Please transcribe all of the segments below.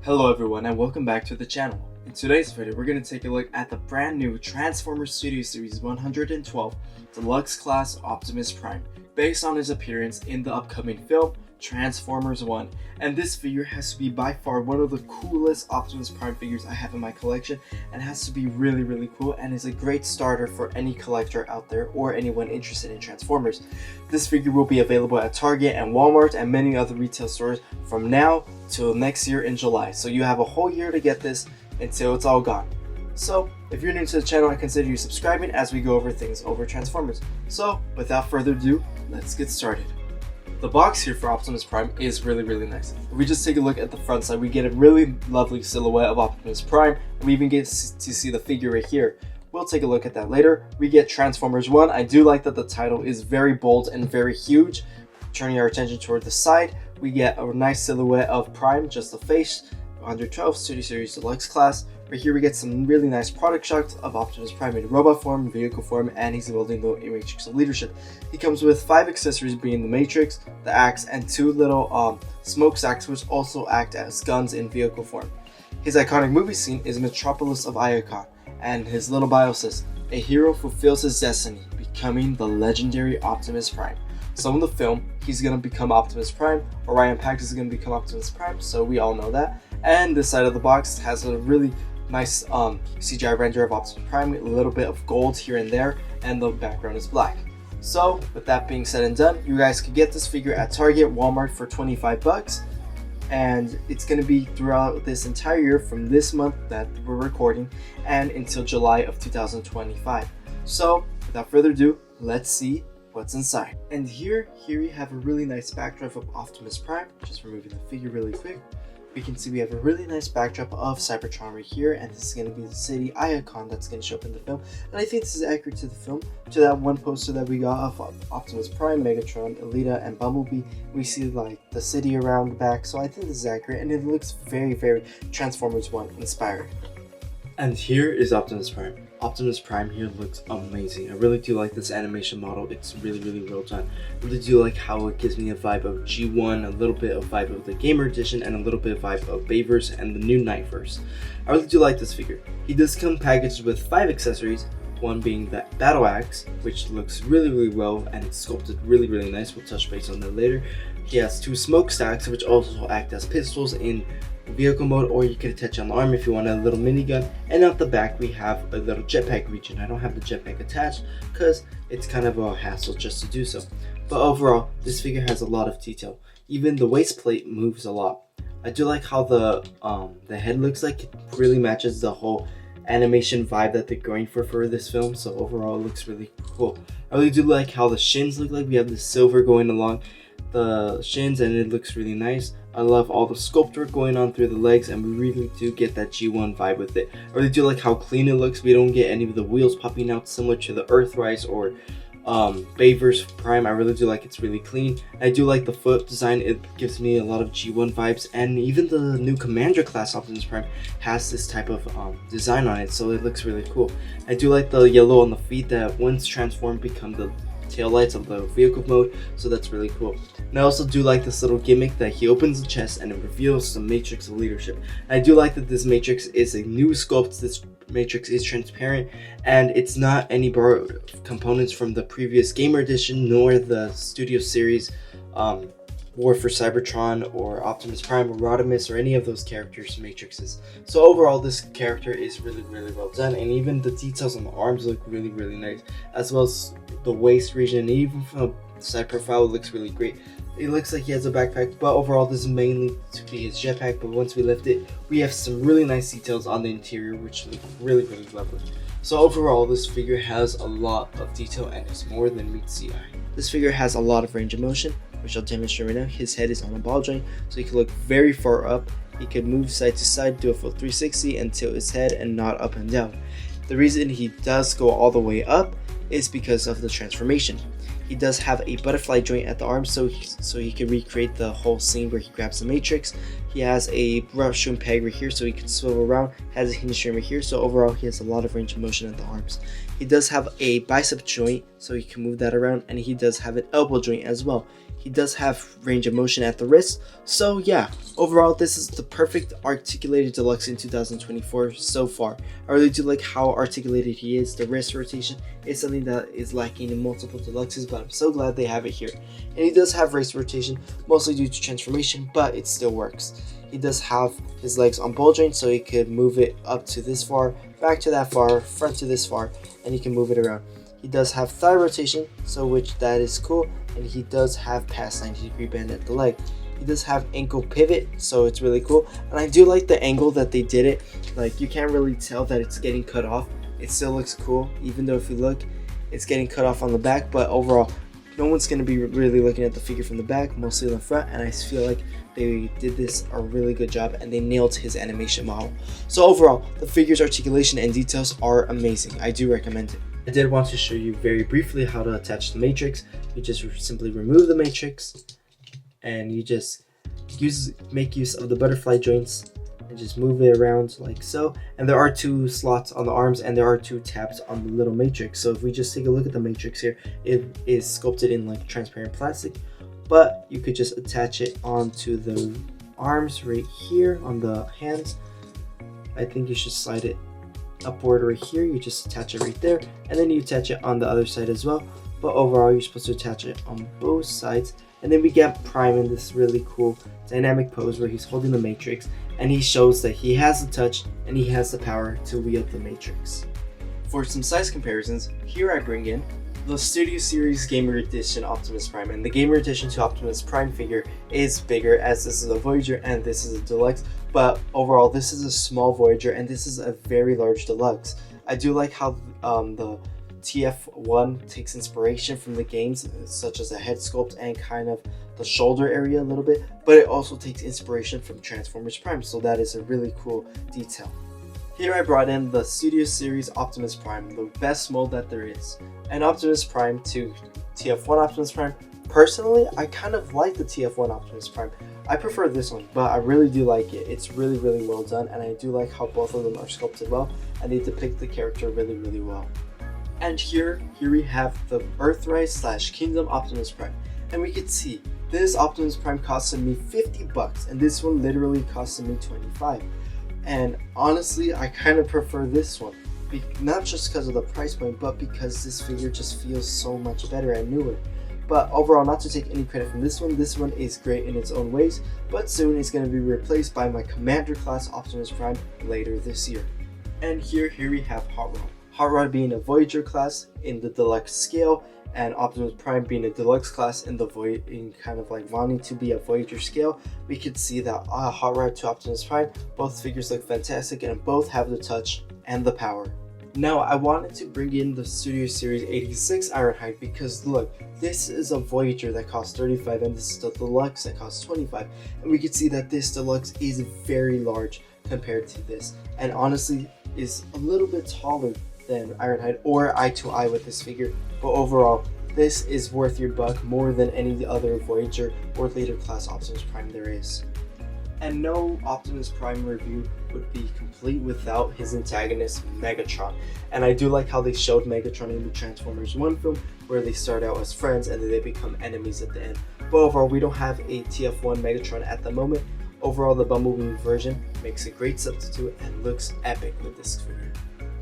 Hello everyone and welcome back to the channel. In today's video we're going to take a look at the brand new Transformers Studio Series 112 Deluxe Class Optimus Prime, based on his appearance in the upcoming film Transformers 1. And this figure has to be by far one of the coolest Optimus Prime figures I have in my collection, and has to be really cool, and is a great starter for any collector out there or anyone interested in Transformers. This figure will be available at Target and Walmart and many other retail stores from now till next year in July. So you have a whole year to get this until it's all gone. So if you're new to the channel, I consider you subscribing as we go over things over Transformers. So without further ado, let's get started. The box here for Optimus Prime is really nice. If we just take a look at the front side, we get a really lovely silhouette of Optimus Prime, and we even get to see the figure right here. We'll take a look at that later. We get Transformers 1. I do like that the title is very bold and very huge. Turning our attention toward the side, we get a nice silhouette of Prime, just the face, 112 Studio Series Deluxe Class. Right here we get some really nice product shots of Optimus Prime in robot form, vehicle form, and he's wielding the Matrix of Leadership. He comes with 5 accessories, being the Matrix, the axe, and 2 little smokestacks, which also act as guns in vehicle form. His iconic movie scene is Metropolis of Iacon, and his little bio says, "A hero fulfills his destiny, becoming the legendary Optimus Prime." So in the film, he's going to become Optimus Prime. Orion Pax is going to become Optimus Prime, so we all know that. And this side of the box has a really nice CGI render of Optimus Prime, a little bit of gold here and there, and the background is black. So with that being said and done, you guys can get this figure at Target, Walmart for 25 bucks. And it's going to be throughout this entire year, from this month that we're recording and until July of 2025. So without further ado, let's see what's inside. And here we have a really nice backdrop of Optimus Prime. Just removing the figure really quick. We can see we have a really nice backdrop of Cybertron right here, and this is going to be the city Iacon that's going to show up in the film. And I think this is accurate to the film, to that one poster that we got of Optimus Prime, Megatron, Elita, and Bumblebee. We see like the city around the back, so I think this is accurate, and it looks very Transformers 1 inspired. And here is Optimus Prime. Optimus Prime here looks amazing. I really do like this animation model. It's really well done. I really do like how it gives me a vibe of G1, a little bit of vibe of the Gamer Edition, and a little bit of vibe of Bayverse and the new Nightverse. I really do like this figure. He does come packaged with 5 accessories, one being that battle axe, which looks really well, and it's sculpted really nice. We'll touch base on that later. He has 2 smokestacks, which also act as pistols in vehicle mode, or you could attach on the arm if you want a little minigun. And at the back we have a little jetpack region. I don't have the jetpack attached because it's kind of a hassle just to do so, but overall this figure has a lot of detail. Even the waist plate moves a lot. I do like how the head looks like. It really matches the whole animation vibe that they're going for this film, so overall it looks really cool. I really do like how the shins look like. We have the silver going along the shins, and it looks really nice. I love all the sculpt work going on through the legs, and we really do get that G1 vibe with it. I really do like how clean it looks. We don't get any of the wheels popping out similar to the Earthrise or Bayverse Prime. I really do like it's really clean. I do like the foot design. It gives me a lot of G1 vibes, and even the new Commander class Optimus Prime has this type of design on it, so it looks really cool. I do like the yellow on the feet that once transformed become the tail lights of the vehicle mode, so that's really cool. And I also do like this little gimmick that he opens the chest and it reveals the Matrix of Leadership. And I do like that this Matrix is a new sculpt. This Matrix is transparent, and it's not any borrowed components from the previous Gamer Edition nor the Studio Series War for Cybertron or Optimus Prime or Rodimus or any of those characters' matrices. So overall this character is really well done, and even the details on the arms look really nice, as well as the waist region. Even from the side profile, it looks really great. It looks like he has a backpack, but overall this is mainly to be his jetpack. But once we lift it, we have some really nice details on the interior, which look really lovely. So overall this figure has a lot of detail, and it's more than meets the eye. This figure has a lot of range of motion, which I'll demonstrate right now. His head is on a ball joint, so he can look very far up. He could move side to side, do a full 360, and tilt his head and not up and down. The reason he does go all the way up is because of the transformation. He does have a butterfly joint at the arm, so he can recreate the whole scene where he grabs the Matrix. He has a mushroom peg right here, so he can swivel around. Has a hinge stream right here, so overall he has a lot of range of motion at the arms. He does have a bicep joint, so he can move that around, and he does have an elbow joint as well. He does have range of motion at the wrist. So yeah, overall this is the perfect articulated deluxe in 2024 so far. I really do like how articulated he is. The wrist rotation is something that is lacking in multiple deluxes, but I'm so glad they have it here. And he does have wrist rotation, mostly due to transformation, but it still works. He does have his legs on ball joint, so he could move it up to this far, back to that far, front to this far, and he can move it around. He does have thigh rotation, so which that is cool, and he does have past 90-degree bend at the leg. He does have ankle pivot, so it's really cool, and I do like the angle that they did it. Like, you can't really tell that it's getting cut off. It still looks cool, even though if you look, it's getting cut off on the back, but overall, no one's going to be really looking at the figure from the back, mostly in the front, and I feel like they did this a really good job and they nailed his animation model. So overall, the figure's articulation and details are amazing. I do recommend it. I did want to show you very briefly how to attach the matrix. You just simply remove the matrix and you just make use of the butterfly joints and just move it around like so. And there are 2 slots on the arms and there are 2 tabs on the little matrix. So if we just take a look at the matrix here, it is sculpted in like transparent plastic, but you could just attach it onto the arms right here on the hands. I think you should slide it upward right here. You just attach it right there, and then you attach it on the other side as well. But overall, you're supposed to attach it on both sides. And then we get Prime in this really cool dynamic pose where he's holding the matrix, and he shows that he has the touch and he has the power to wield the matrix. For some size comparisons, here I bring in the Studio Series Gamer Edition Optimus Prime, and the Gamer Edition to Optimus Prime figure is bigger, as this is a Voyager and this is a Deluxe, but overall this is a small Voyager and this is a very large Deluxe. I do like how the TF1 takes inspiration from the games, such as the head sculpt and kind of the shoulder area a little bit, but it also takes inspiration from Transformers Prime, so that is a really cool detail. Here I brought in the Studio Series Optimus Prime, the best mold that there is. And Optimus Prime to TF1 Optimus Prime. Personally, I kind of like the TF1 Optimus Prime. I prefer this one, but I really do like it. It's really, really well done, and I do like how both of them are sculpted well, and they depict the character really, really well. And here we have the Earthrise / Kingdom Optimus Prime. And we can see, this Optimus Prime costed me $50, and this one literally costed me $25. And honestly, I kind of prefer this one, not just because of the price point, but because this figure just feels so much better and newer. But overall, not to take any credit from this one is great in its own ways, but soon it's going to be replaced by my Commander class Optimus Prime later this year. And here we have Hot Rod. Hot Rod being a Voyager class in the Deluxe scale, and Optimus Prime being a Deluxe class in kind of like wanting to be a Voyager scale. We could see that Hot Rod to Optimus Prime, both figures look fantastic and both have the touch and the power. Now I wanted to bring in the Studio Series 86 Ironhide because look, this is a Voyager that costs $35 and this is the Deluxe that costs $25, and we could see that this Deluxe is very large compared to this, and honestly is a little bit taller than Ironhide or eye to eye with this figure, but overall this is worth your buck more than any other Voyager or later class Optimus Prime there is. And no Optimus Prime review would be complete without his antagonist Megatron, and I do like how they showed Megatron in the Transformers 1 film where they start out as friends and then they become enemies at the end. But overall, we don't have a TF1 Megatron at the moment. Overall, the Bumblebee version makes a great substitute and looks epic with this figure.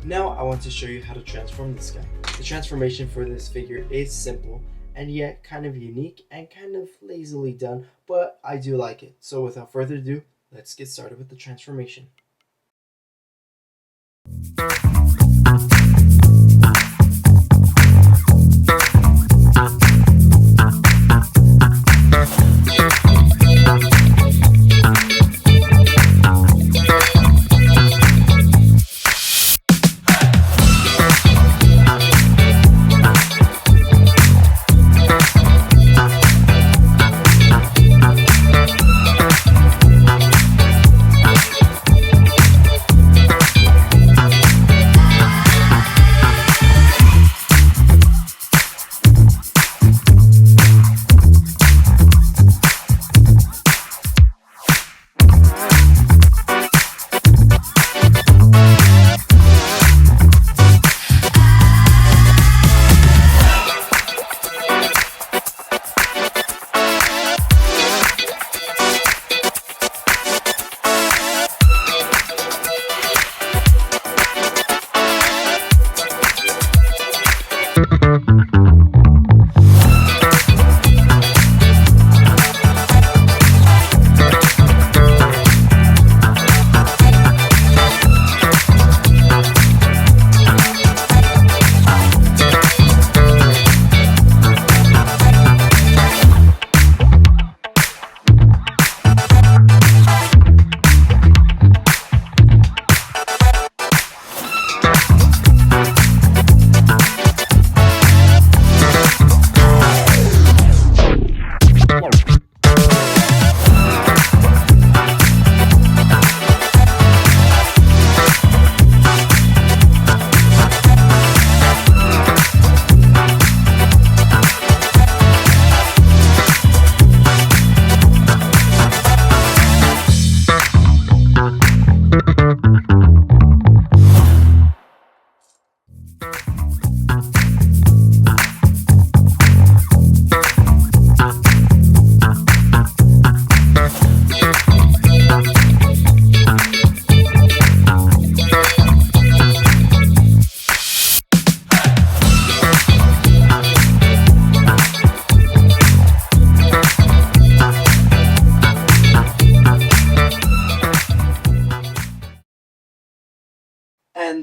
Now I want to show you how to transform this guy. The transformation for this figure is simple and yet kind of unique and kind of lazily done, but I do like it. So without further ado, let's get started with the transformation.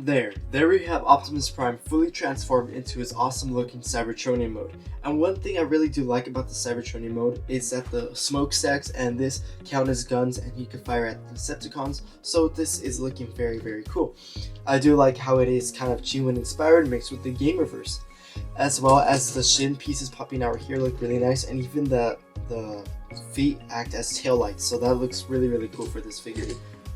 There we have Optimus Prime fully transformed into his awesome looking Cybertronian mode. And one thing I really do like about the Cybertronian mode is that the smokestacks and this count as guns and he can fire at Decepticons, so this is looking very cool. I do like how it is kind of G1 inspired mixed with the Gamerverse, as well as the shin pieces popping out here look really nice, and even the feet act as tail lights, so that looks really cool for this figure.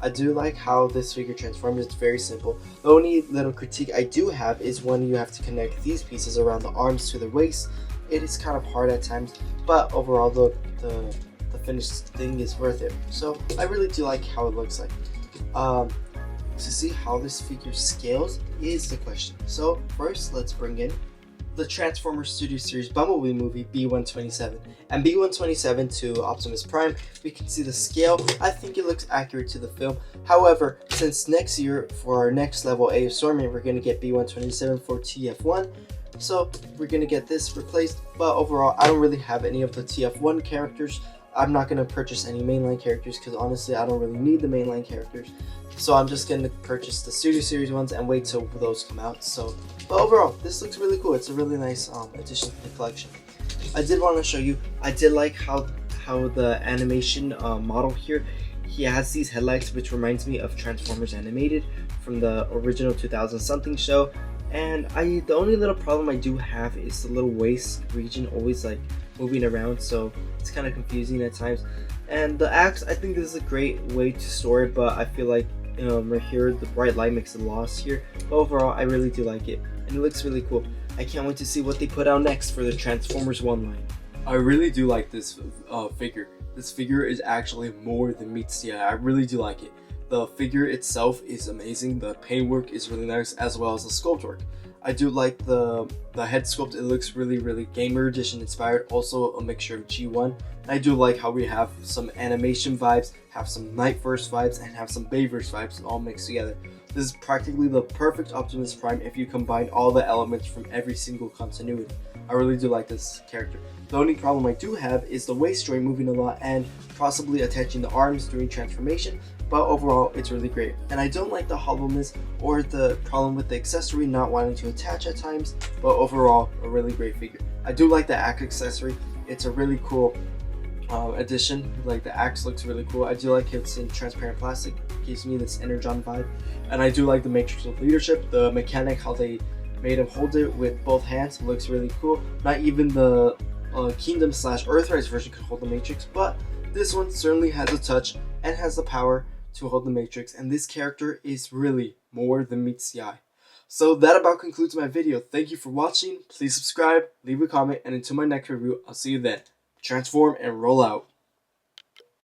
I do like how this figure transforms. It's very simple. The only little critique I do have is when you have to connect these pieces around the arms to the waist. It is kind of hard at times, but overall the finished thing is worth it. So I really do like how it looks like. To see how this figure scales is the question. So first, let's bring in the Transformers Studio Series Bumblebee movie B127, and B127 to Optimus Prime. We can see the scale. I think it looks accurate to the film. However, since next year for our next level A assortment we're going to get B127 for TF1, so we're going to get this replaced. But overall, I don't really have any of the TF1 characters. I'm not going to purchase any mainline characters because honestly I don't really need the mainline characters, so I'm just going to purchase the Studio Series ones and wait till those come out. So but overall, this looks really cool. It's a really nice addition to the collection. I did want to show you, I did like how the animation model here, he has these headlights which reminds me of Transformers Animated from the original 2000 something show. And the only little problem I do have is the little waist region always like moving around, so it's kind of confusing at times. And the axe, I think this is a great way to store it, but I feel like right here the bright light makes it lost here. But overall, I really do like it, and it looks really cool. I can't wait to see what they put out next for the Transformers 1 line. I really do like this figure. This figure is actually more than meets the eye. I really do like it. The figure itself is amazing. The paintwork is really nice, as well as the sculpt work. I do like the head sculpt. It looks really Gamer Edition inspired, also a mixture of G1. And I do like how we have some animation vibes, have some Nightverse vibes, and have some Bayverse vibes all mixed together. This is practically the perfect Optimus Prime if you combine all the elements from every single continuity. I really do like this character. The only problem I do have is the waist joint moving a lot and possibly attaching the arms during transformation, but overall it's really great. And I don't like the hollowness or the problem with the accessory not wanting to attach at times, but overall a really great figure. I do like the axe accessory. It's a really cool addition. Like the axe looks really cool. I do like it's in transparent plastic. It gives me this Energon vibe. And I do like the Matrix of Leadership. The mechanic, how they made him hold it with both hands, looks really cool. Not even the Kingdom / Earthrise version could hold the Matrix, but this one certainly has a touch and has the power to hold the Matrix, and this character is really more than meets the eye. So that about concludes my video. Thank you for watching. Please subscribe, leave a comment, and until my next review, I'll see you then. Transform and roll out.